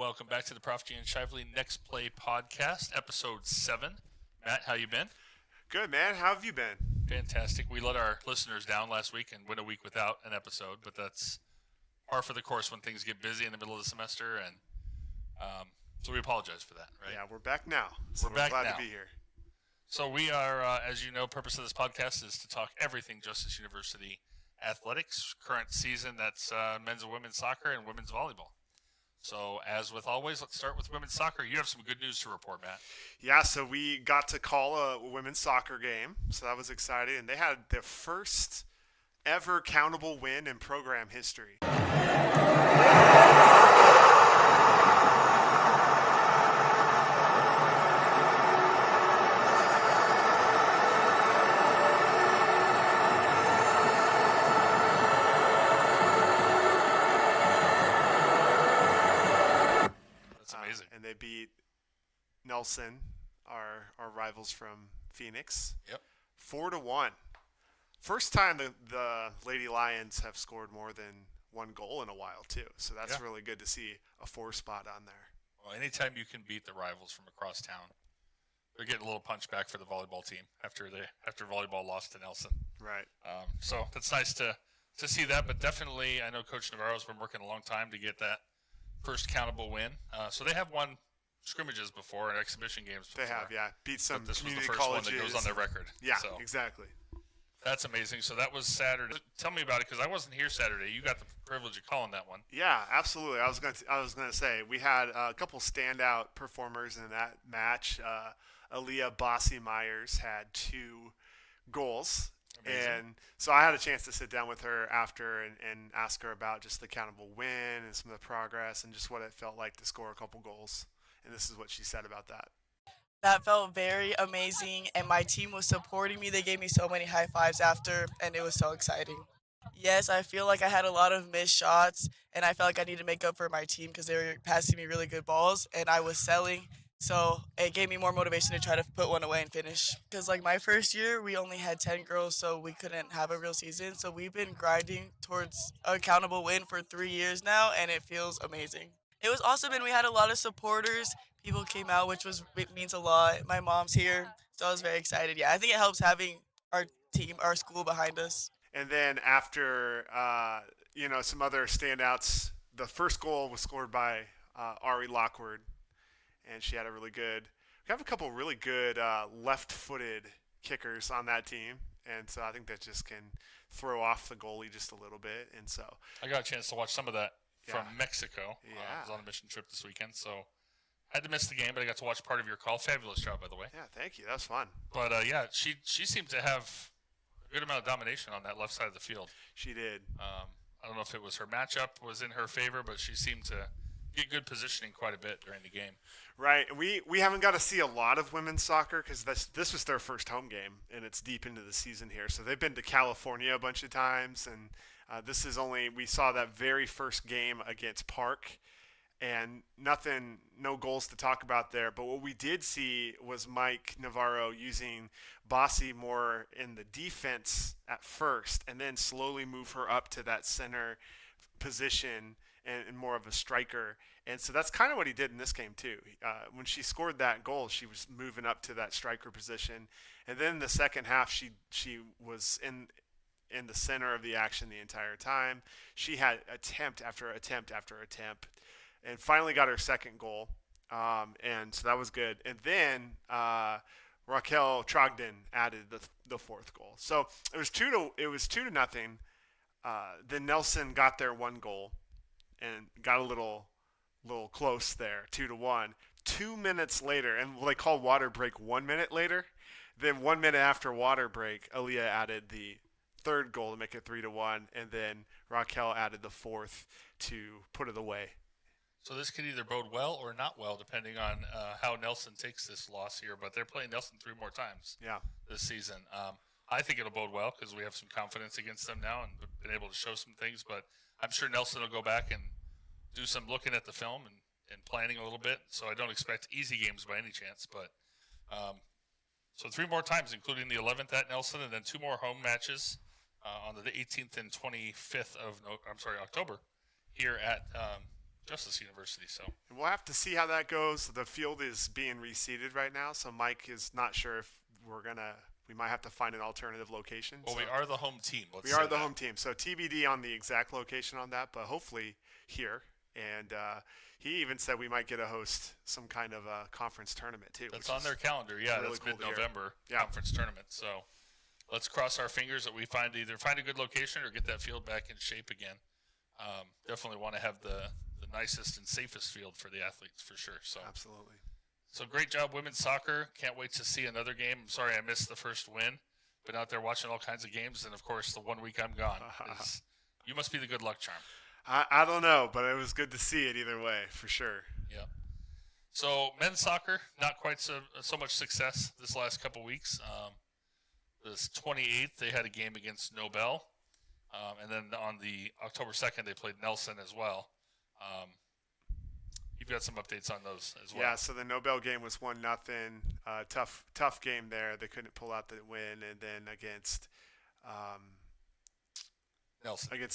Welcome back to the Prof G and Shively Next Play Podcast, Episode 7. Matt, how you been? Good, man. How have you been? Fantastic. We let our listeners down last week and went a week without an episode, but that's par for the course when things get busy in the middle of the semester, and so we apologize for that, right? Yeah, we're back now. So we're back glad now. to be here. So we are, as you know, purpose of this podcast is to talk everything Justice University athletics, current season, that's men's and women's soccer and women's volleyball. So, as with always, let's start with women's soccer. You have some good news to report, Matt. Yeah, so we got to call a women's soccer game, so that was exciting. And they had their first ever countable win in program history. And they beat Nelson, our rivals from Phoenix. Yep. 4-1. First time the Lady Lions have scored more than one goal in a while, too. So that's really good to see a 4 spot on there. Well, anytime you can beat the rivals from across town, they're getting a little punch back for the volleyball team after volleyball lost to Nelson. Right. So that's nice to see that, but definitely I know Coach Navarro's been working a long time to get that first countable win. So they have won scrimmages before and exhibition games before. They have, yeah. Beat some but this was the community first colleges. one that goes on their record. Yeah, so exactly. That's amazing. So that was Saturday. Tell me about it, because I wasn't here Saturday. You got the privilege of calling that one. Yeah, absolutely. I was going to say we had a couple standout performers in that match. Aaliyah Bossy Myers had 2 goals. Amazing. And so I had a chance to sit down with her after and ask her about just the countable win and some of the progress and just what it felt like to score a couple goals. And this is what she said about that. That felt very amazing, and my team was supporting me. They gave me so many high fives after, and it was so exciting. Yes, I feel like I had a lot of missed shots, and I felt like I needed to make up for my team because they were passing me really good balls, and I was selling. So it gave me more motivation to try to put one away and finish. Because like my first year, we only had 10 girls, so we couldn't have a real season. So we've been grinding towards a countable win for 3 years now, and it feels amazing. It was awesome, and we had a lot of supporters. People came out, it means a lot. My mom's here, so I was very excited. Yeah, I think it helps having our team, our school behind us. And then after, some other standouts, the first goal was scored by Ari Lockwood. And she had we have a couple really good left-footed kickers on that team. And so I think that just can throw off the goalie just a little bit. And so I got a chance to watch some of that from Mexico. I was on a mission trip this weekend, so I had to miss the game, but I got to watch part of your call. Fabulous job, by the way. Yeah, thank you. That was fun. But, she seemed to have a good amount of domination on that left side of the field. She did. I don't know if it was her matchup was in her favor, but she seemed to get good positioning quite a bit during the game. Right. We haven't got to see a lot of women's soccer because this was their first home game, and it's deep into the season here. So they've been to California a bunch of times, and we saw that very first game against Park, and no goals to talk about there. But what we did see was Mike Navarro using Bossy more in the defense at first, and then slowly move her up to that center position and more of a striker. And so that's kind of what he did in this game too. When she scored that goal, she was moving up to that striker position. And then in the second half, she was in the center of the action the entire time. She had attempt after attempt after attempt and finally got her second goal. And so that was good. And then Raquel Trogdon added the 4th goal. So it was 2-0. Then Nelson got their 1 goal and got a little close there, 2-1. 2 minutes later, and they call water break 1 minute later. Then 1 minute after water break, Aaliyah added the 3rd goal to make it 3-1, and then Raquel added the 4th to put it away. So this could either bode well or not well, depending on how Nelson takes this loss here. But they're playing Nelson 3 more times this season. I think it'll bode well because we have some confidence against them now and been able to show some things. But I'm sure Nelson will go back and do some looking at the film and planning a little bit. So I don't expect easy games by any chance. But so 3 more times, including the 11th at Nelson, and then 2 more home matches on the 18th and 25th of October here at Justice University. So and we'll have to see how that goes. The field is being reseeded right now, so Mike is not sure if we might have to find an alternative location. Well, we are the home team. We are the home team, so TBD on the exact location on that, but hopefully here. And he even said we might get to host some kind of a conference tournament too. That's on their calendar. Yeah, really that's cool mid-November conference tournament. So let's cross our fingers that we find a good location or get that field back in shape again. Definitely want to have the nicest and safest field for the athletes for sure. So absolutely. So great job, women's soccer. Can't wait to see another game. I'm sorry I missed the first win, but out there watching all kinds of games. And of course, the 1 week I'm gone. You must be the good luck charm. I don't know, but it was good to see it either way, for sure. Yeah. So men's soccer, not quite so much success this last couple weeks. This 28th, they had a game against Nobel. And then on the October 2nd, they played Nelson as well. You've got some updates on those as well. Yeah, so the Nobel game was 1-0. Tough game there. They couldn't pull out the win. And then against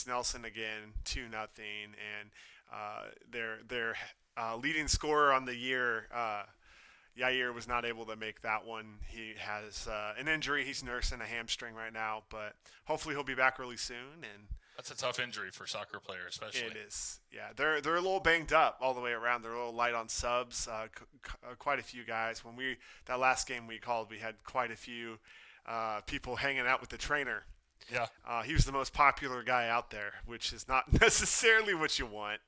Nelson again, 2-0. And their leading scorer on the year, Yair, was not able to make that one. He has an injury. He's nursing a hamstring right now, but hopefully he'll be back really soon. And that's a tough injury for soccer players, especially. It is. Yeah, they're a little banged up all the way around. They're a little light on subs. Quite a few guys. That last game we called, we had quite a few people hanging out with the trainer. Yeah. He was the most popular guy out there, which is not necessarily what you want.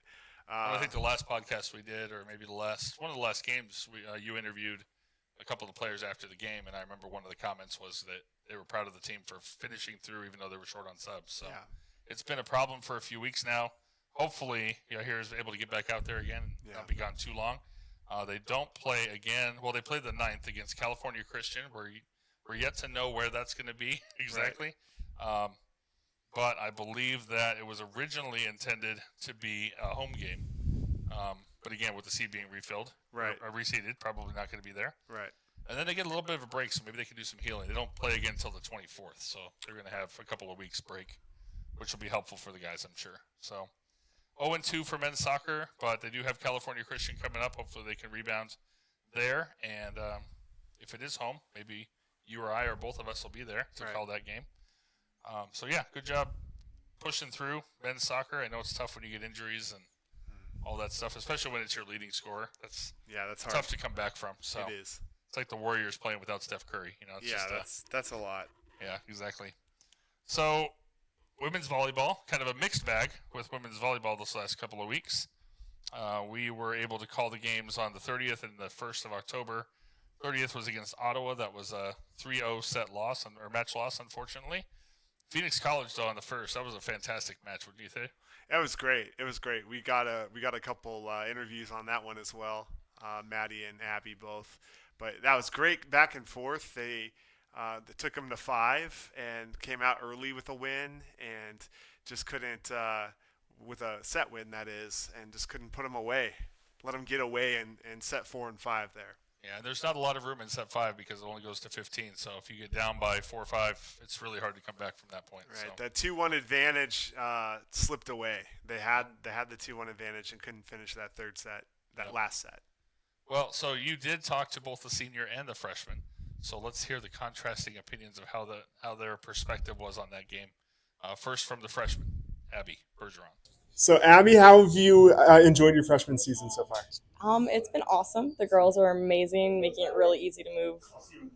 I think the last podcast we did, or maybe one of the last games, you interviewed a couple of the players after the game, and I remember one of the comments was that they were proud of the team for finishing through even though they were short on subs. So It's been a problem for a few weeks now. Hopefully, Yair is able to get back out there again, not be gone too long. They don't play again. Well, they played the 9th against California Christian. We're yet to know where that's going to be exactly. Right. But I believe that it was originally intended to be a home game. But again, with the seat being refilled, or reseated, probably not going to be there. Right. And then they get a little bit of a break, so maybe they can do some healing. They don't play again until the 24th, so they're going to have a couple of weeks break, which will be helpful for the guys, I'm sure. So 0-2 for men's soccer, but they do have California Christian coming up. Hopefully they can rebound there. And if it is home, maybe you or I or both of us will be there to call that game. So, good job pushing through men's soccer. I know it's tough when you get injuries and all that stuff, especially when it's your leading scorer. That's hard. Tough to come back from. So it is. It's like the Warriors playing without Steph Curry. That's a lot. Yeah, exactly. So women's volleyball, kind of a mixed bag with women's volleyball this last couple of weeks. We were able to call the games on the 30th and the 1st of October. 30th was against Ottawa. That was a 3-0 match loss, unfortunately. Phoenix College, though, on the 1st, that was a fantastic match, wouldn't you think? It was great. We got a couple interviews on that one as well. Maddy and Abbie both. But that was great back and forth. They took them to 5 and came out early with a win and just couldn't, with a set win that is, and just couldn't put them away. Let them get away and set 4 and 5 there. Yeah, there's not a lot of room in set 5 because it only goes to 15. So if you get down by 4 or 5, it's really hard to come back from that point. Right, so. That 2-1 advantage slipped away. They had the 2-1 advantage and couldn't finish that third set, last set. Well, so you did talk to both the senior and the freshman. So let's hear the contrasting opinions of how their perspective was on that game. First from the freshman, Abbie Bergeron. So, Abbie, how have you enjoyed your freshman season so far? It's been awesome. The girls are amazing, making it really easy to move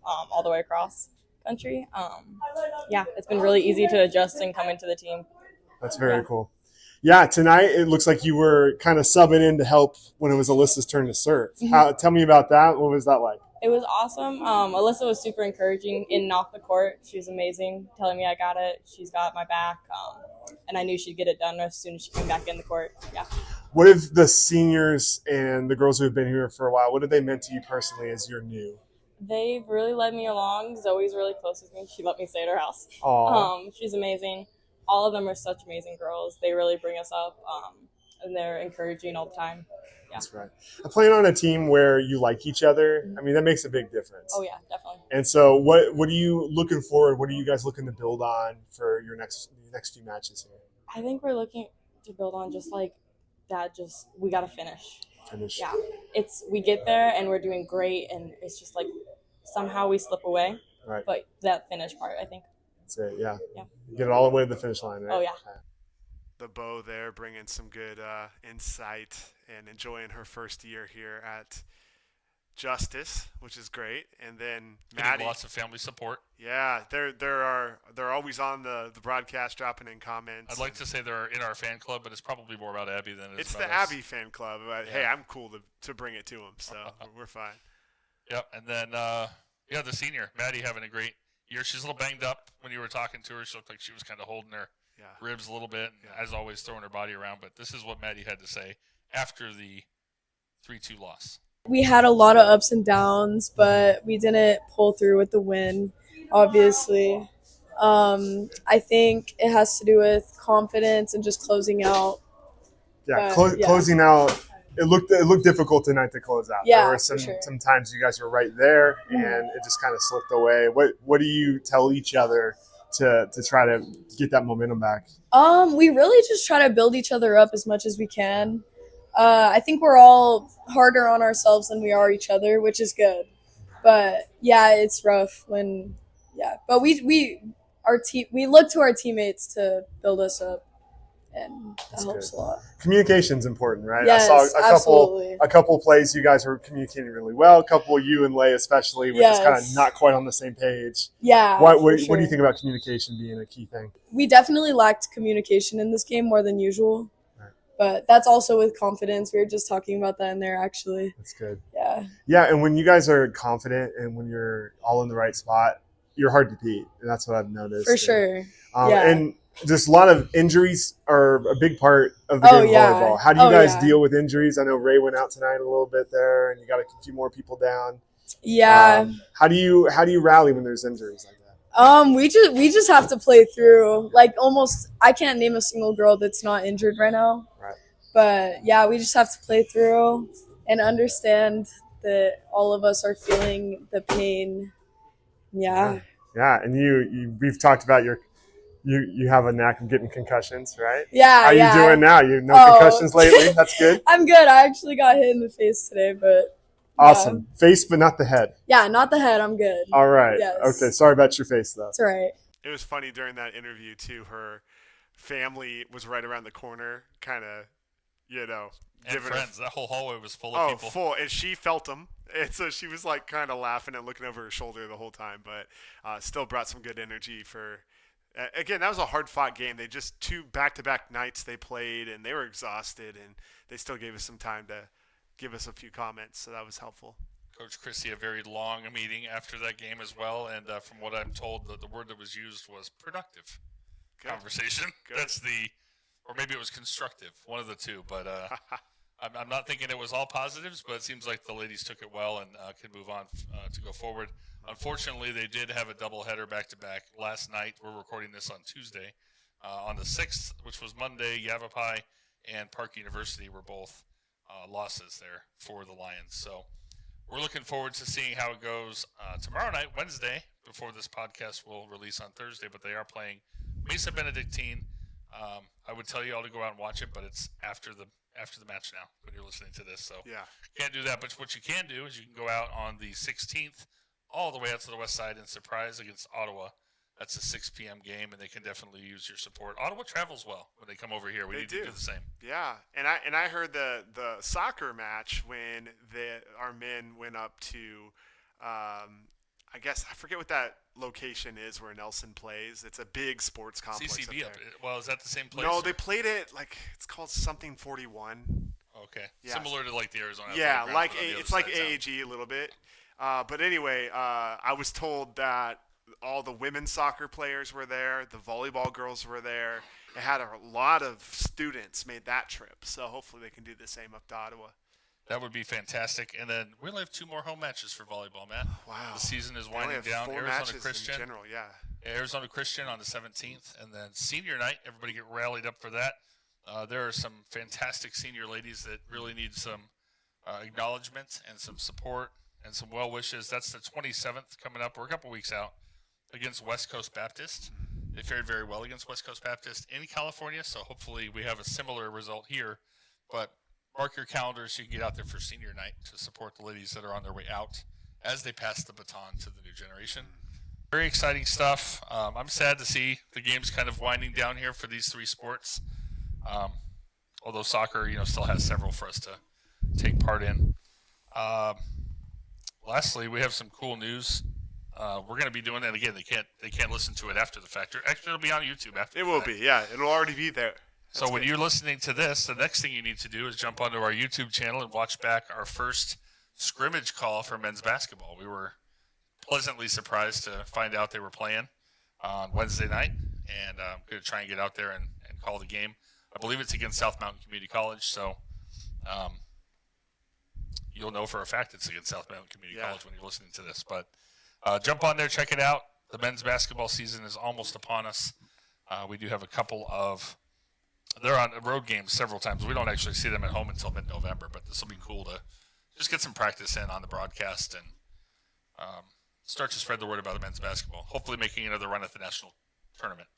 all the way across country. It's been really easy to adjust and come into the team. That's very cool. Yeah, tonight it looks like you were kind of subbing in to help when it was Alyssa's turn to serve. Mm-hmm. Tell me about that. What was that like? It was awesome. Alyssa was super encouraging in and off the court. She was amazing, telling me I got it. She's got my back. And I knew she'd get it done as soon as she came back in the court. Yeah. What have the seniors and the girls who have been here for a while, what have they meant to you personally as you're new? They've really led me along. Zoe's really close with me. She let me stay at her house. She's amazing. All of them are such amazing girls. They really bring us up, and they're encouraging all the time. Yeah. That's right. Playing on a team where you like each other, I mean, that makes a big difference. Oh, yeah, definitely. And so what are you looking forward? What are you guys looking to build on for your next few matches here? I think we're looking to build on just, like, we got to finish. Yeah. We get there and we're doing great, and it's just like somehow we slip away. Right. But that finish part, I think. That's it. Yeah. Yeah. Get it all the way to the finish line, right? Oh, yeah. The Bo there bringing some good insight and enjoying her first year here at Justice, which is great. And then Maddy, lots of family support. Yeah, they're always on the broadcast, dropping in comments. I'd like to say they're in our fan club, but it's probably more about Abbie than it's about the us. Abbie fan club. Hey, I'm cool to bring it to them, so we're fine. Yep, and then the senior Maddy having a great year. She's a little banged up. When you were talking to her, she looked like she was kind of holding her ribs a little bit, and as always, throwing her body around. But this is what Maddy had to say after the 3-2 loss. We had a lot of ups and downs, but we didn't pull through with the win, obviously. I think it has to do with confidence and just closing out. Closing out. It looked difficult tonight to close out. Yeah, there were some times you guys were right there, and it just kind of slipped away. What do you tell each other to try to get that momentum back? We really just try to build each other up as much as we can. I think we're all harder on ourselves than we are each other, which is good. But yeah, it's rough but we look to our teammates to build us up, and that helps a lot. Communication's important, right? Yes, I saw absolutely. a couple plays you guys were communicating really well. A couple, you and Leigh especially, were just kind of not quite on the same page. Yeah. What do you think about communication being a key thing? We definitely lacked communication in this game more than usual. But that's also with confidence. We were just talking about that in there, actually. That's good. Yeah. Yeah, and when you guys are confident and when you're all in the right spot, you're hard to beat. And that's what I've noticed. For sure. And just a lot of injuries are a big part of the game of volleyball. How do you guys deal with injuries? I know Ray went out tonight a little bit there, and you got a few more people down. Yeah. How do you rally when there's injuries like that? We just have to play through. Like almost, I can't name a single girl that's not injured right now. Right. But yeah, we just have to play through and understand that all of us are feeling the pain. Yeah. Yeah, and we've talked about you have a knack of getting concussions, right? Yeah. How are you doing now? Concussions lately? That's good. I'm good. I actually got hit in the face today, but. Awesome. Yeah. Face, but not the head. Yeah, not the head. I'm good. All right. Yes. Okay. Sorry about your face, though. That's all right. It was funny during that interview, too. Her family was right around the corner, kind of, and friends. That whole hallway was full of people. Oh, full. And she felt them. And so she was, like, kind of laughing and looking over her shoulder the whole time. But still brought some good energy for again, that was a hard-fought game. They just 2 back-to-back nights they played, and they were exhausted. And they still gave us some time to give us a few comments, so that was helpful. Coach Chrissy, a very long meeting after that game as well, and from what I'm told, the word that was used was productive conversation. Good. Or maybe it was constructive, one of the two, but I'm not thinking it was all positives, but it seems like the ladies took it well and can move on to go forward. Unfortunately, they did have a doubleheader back-to-back last night. We're recording this on Tuesday. On the 6th, which was Monday, Yavapai and Park University were both losses there for the Lions. So we're looking forward to seeing how it goes tomorrow night, Wednesday, before this podcast will release on Thursday. But they are playing Mesa Benedictine. I would tell you all to go out and watch it, but it's after the match now when you're listening to this. So can't do that. But what you can do is you can go out on the 16th all the way out to the west side and surprise against Ottawa. That's a 6 p.m. game, and they can definitely use your support. Ottawa travels well when they come over here. We need to do the same. Yeah, and I heard the soccer match when our men went up to, I guess I forget what that location is where Nelson plays. It's a big sports complex. CCB up there. Well, is that the same place? No, they played it it's called something 41. Okay, similar to like the Arizona. Yeah, it's like AAG a little bit. But anyway, I was told that all the women's soccer players were there. The volleyball girls were there. It had a lot of students made that trip. So hopefully they can do the same up to Ottawa. That would be fantastic. And then we only have 2 more home matches for volleyball, Matt. Wow. The season is winding down. 4 Arizona Christian. in general, Arizona Christian on the 17th. And then senior night, everybody get rallied up for that. There are some fantastic senior ladies that really need some acknowledgement and some support and some well wishes. That's the 27th coming up. We're a couple weeks out against West Coast Baptist. They fared very well against West Coast Baptist in California, so hopefully we have a similar result here But mark your calendars so you can get out there for senior night to support the ladies that are on their way out as they pass the baton to the new generation. Very exciting stuff. I'm sad to see the game's kind of winding down here for these three sports. Although soccer, still has several for us to take part in. Lastly, we have some cool news. We're going to be doing that again. They can't listen to it after the fact. Actually, it'll be on YouTube after. It will be, yeah. It'll already be there. So when you're listening to this, the next thing you need to do is jump onto our YouTube channel and watch back our first scrimmage call for men's basketball. We were pleasantly surprised to find out they were playing on Wednesday night, and I'm going to try and get out there and call the game. I believe it's against South Mountain Community College, so you'll know for a fact it's against South Mountain Community College when you're listening to this. But jump on there, check it out. The men's basketball season is almost upon us. We do have a couple of – they're on road games several times. We don't actually see them at home until mid-November, but this will be cool to just get some practice in on the broadcast and start to spread the word about the men's basketball, hopefully making another run at the national tournament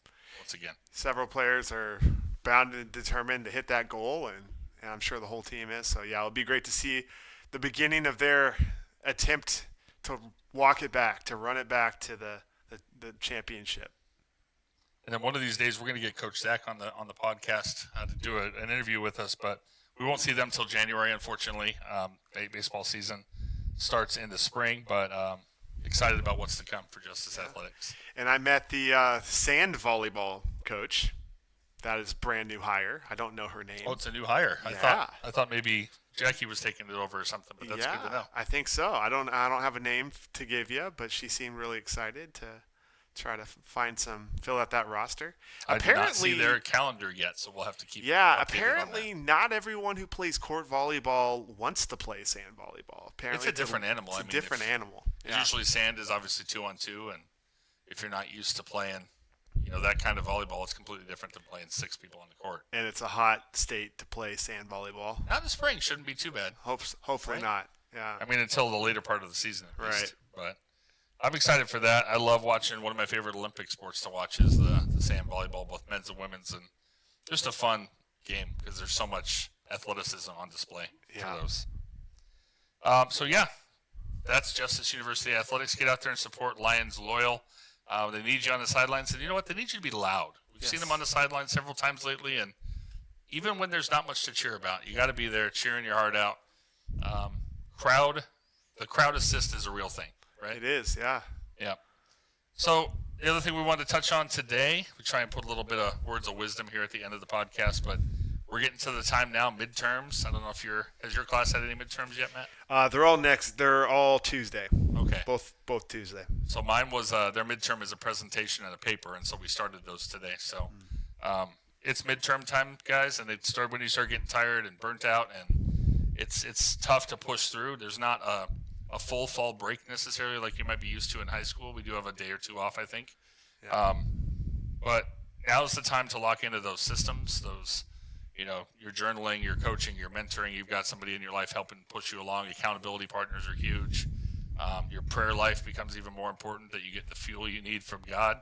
once again. Several players are bound and determined to hit that goal, and I'm sure the whole team is. So, yeah, it'll be great to see the beginning of their attempt to walk it back, to run it back to the championship. And then one of these days we're going to get Coach Zach on the podcast to do an interview with us, but we won't see them till January, unfortunately. Baseball season starts in the spring, but excited about what's to come for Justice Athletics. And I met the sand volleyball coach. That is brand new hire. I don't know her name. Oh, it's a new hire. Yeah. I thought maybe Jackie was taking it over or something, but that's good to know. I think so. I don't have a name to give you, but she seemed really excited to try to fill out that roster. I did not see their calendar yet, so we'll have to keep. Yeah, apparently not everyone who plays court volleyball wants to play sand volleyball. Apparently, it's a different animal. It's a different animal. Yeah. Usually, sand is obviously 2-on-2, and if you're not used to playing, that kind of volleyball, it's completely different than playing 6 people on the court. And it's a hot state to play sand volleyball. Now the spring shouldn't be too bad. Hopefully not. Yeah. I mean, until the later part of the season, at least. Right. But I'm excited for that. I love watching. One of my favorite Olympic sports to watch is the sand volleyball, both men's and women's, and just a fun game because there's so much athleticism on display for those. That's Justice University Athletics. Get out there and support Lions Loyal. They need you on the sidelines, and you know what? They need you to be loud. We've seen them on the sidelines several times lately, and even when there's not much to cheer about, you got to be there cheering your heart out. The crowd assist is a real thing, right? It is, yeah. Yeah. So the other thing we wanted to touch on today, we try and put a little bit of words of wisdom here at the end of the podcast, but we're getting to the time now, midterms. I don't know if has your class had any midterms yet, Matt? They're all next. They're all Tuesday. Okay. Both Tuesday. So mine was their midterm is a presentation and a paper, and so we started those today. So it's midterm time, guys, and it started when you start getting tired and burnt out, and it's tough to push through. There's not a full fall break necessarily like you might be used to in high school. We do have a day or two off, I think. Yeah. But now's the time to lock into those systems, your journaling, your coaching, your mentoring. You've got somebody in your life helping push you along. Accountability partners are huge. Your prayer life becomes even more important, that you get the fuel you need from God.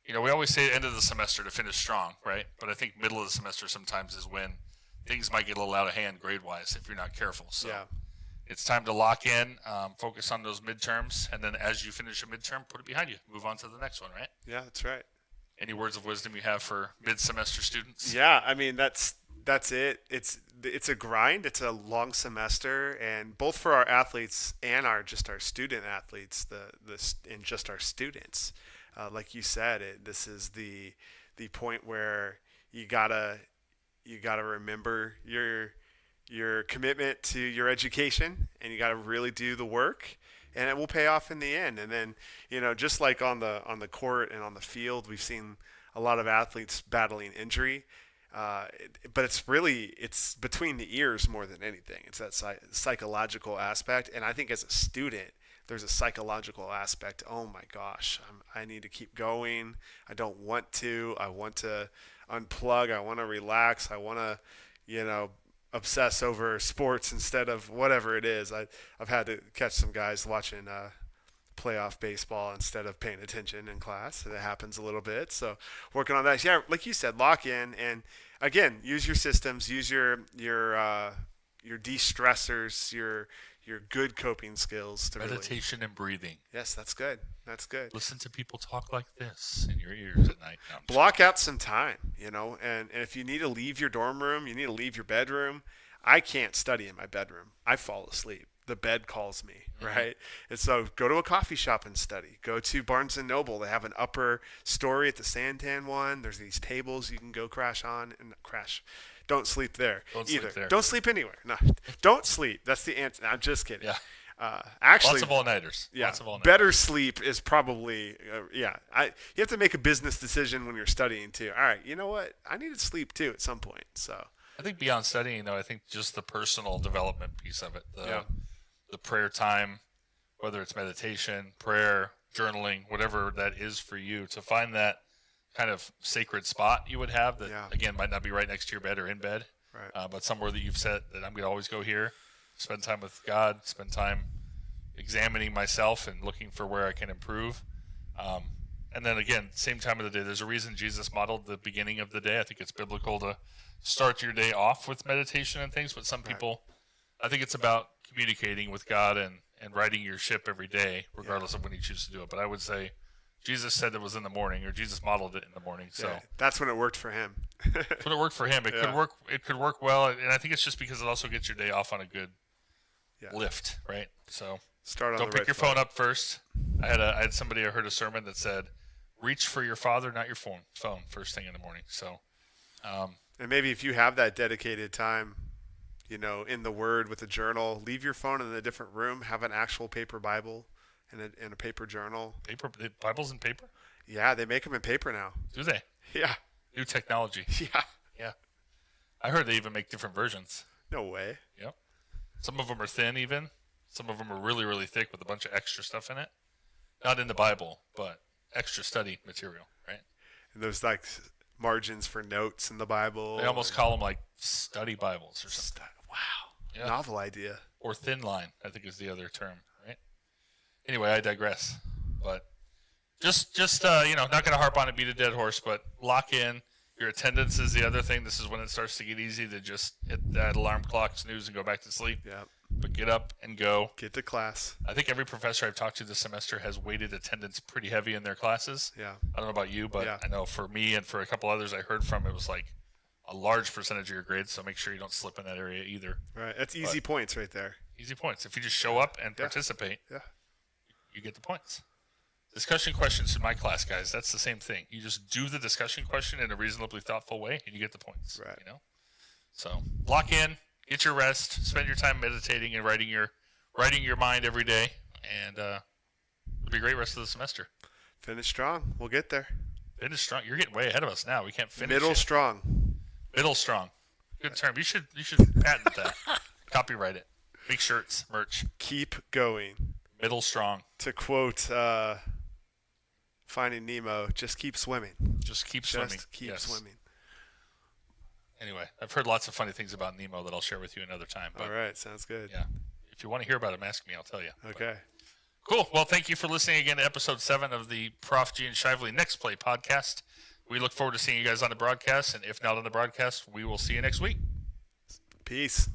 We always say end of the semester to finish strong, right? But I think middle of the semester sometimes is when things might get a little out of hand grade-wise if you're not careful. So it's time to lock in, focus on those midterms, and then as you finish a midterm, put it behind you. Move on to the next one, right? Yeah, that's right. Any words of wisdom you have for mid-semester students? Yeah, I mean, that's it. It's a grind. It's a long semester, and both for our athletes and our student athletes, and just our students. Like you said, this is the point where you gotta remember your commitment to your education, and you gotta really do the work, and it will pay off in the end. And then, just like on the court and on the field, we've seen a lot of athletes battling injury. But it's between the ears more than anything. It's that psychological aspect. And I think as a student, there's a psychological aspect. Oh my gosh, I need to keep going. I don't want to. I want to unplug. I want to relax. I want to, obsess over sports instead of whatever it is. I've had to catch some guys watching playoff baseball instead of paying attention in class. That happens a little bit. So working on that. Yeah, like you said, lock in and again, use your systems, use your de-stressors, your good coping skills to meditation and breathing. Yes, that's good. That's good. Listen to people talk like this in your ears at night. No, block out some time, and if you need to leave your dorm room, you need to leave your bedroom. I can't study in my bedroom. I fall asleep. The bed calls me, right? And so go to a coffee shop and study. Go to Barnes & Noble. They have an upper story at the Santan one. There's these tables you can go crash on and crash. Don't sleep there either. Don't sleep anywhere. No, don't sleep. That's the answer. I'm just kidding. Yeah. Actually, lots of all-nighters. Yeah. Lots of all-nighters. Better sleep is probably, you have to make a business decision when you're studying too. All right. You know what? I need to sleep too at some point. So I think beyond studying, though, I think just the personal development piece of it. The prayer time, whether it's meditation, prayer, journaling, whatever that is for you, to find that kind of sacred spot you would have that, again, might not be right next to your bed or in bed, but somewhere that you've set that I'm going to always go here, spend time with God, spend time examining myself and looking for where I can improve. And then, again, same time of the day, there's a reason Jesus modeled the beginning of the day. I think it's biblical to start your day off with meditation and things, but some people, I think it's about communicating with God and righting your ship every day, regardless of when you choose to do it. But I would say Jesus said it was in the morning, or Jesus modeled it in the morning. So that's when it worked for him. That's when it worked for him. It could work. It could work well, and I think it's just because it also gets your day off on a good lift, right? So don't pick your phone up first. I had somebody, I heard a sermon that said, "Reach for your Father, not your phone first thing in the morning." So, and maybe if you have that dedicated time, in the Word with a journal, leave your phone in a different room, have an actual paper Bible and a paper journal. Bibles in paper? Yeah, they make them in paper now. Do they? Yeah. New technology. Yeah. I heard they even make different versions. No way. Yep. Some of them are thin even. Some of them are really, really thick with a bunch of extra stuff in it. Not in the Bible, but extra study material, right? And there's like margins for notes in the Bible. They almost call them like study Bibles or something. Wow. Yeah. Novel idea. Or thin line, I think is the other term, right? Anyway, I digress. But just not going to harp on it, beat a dead horse, but lock in. Your attendance is the other thing. This is when it starts to get easy to just hit that alarm clock, snooze, and go back to sleep. Yeah. But get up and go. Get to class. I think every professor I've talked to this semester has weighted attendance pretty heavy in their classes. Yeah. I don't know about you, but I know for me and for a couple others I heard from, it was like a large percentage of your grades, so make sure you don't slip in that area either. Right. That's easy points right there. Easy points. If you just show up and participate, you get the points. Discussion questions in my class, guys, that's the same thing. You just do the discussion question in a reasonably thoughtful way, and you get the points. Right. So lock in, get your rest, spend your time meditating and writing your mind every day, and it'll be a great rest of the semester. Finish strong. We'll get there. Finish strong. You're getting way ahead of us now. We can't finish. Middle strong. Middle strong. Good term. You should patent that. Copyright it. Make shirts, merch. Keep going. Middle strong. To quote Finding Nemo, just keep swimming. Just keep swimming. Just keep swimming. Anyway, I've heard lots of funny things about Nemo that I'll share with you another time. But all right, sounds good. Yeah. If you want to hear about them, ask me. I'll tell you. Okay. Cool. Well, thank you for listening again to episode 7 of the Prof G and Shively Next Play podcast. We look forward to seeing you guys on the broadcast, and if not on the broadcast, we will see you next week. Peace.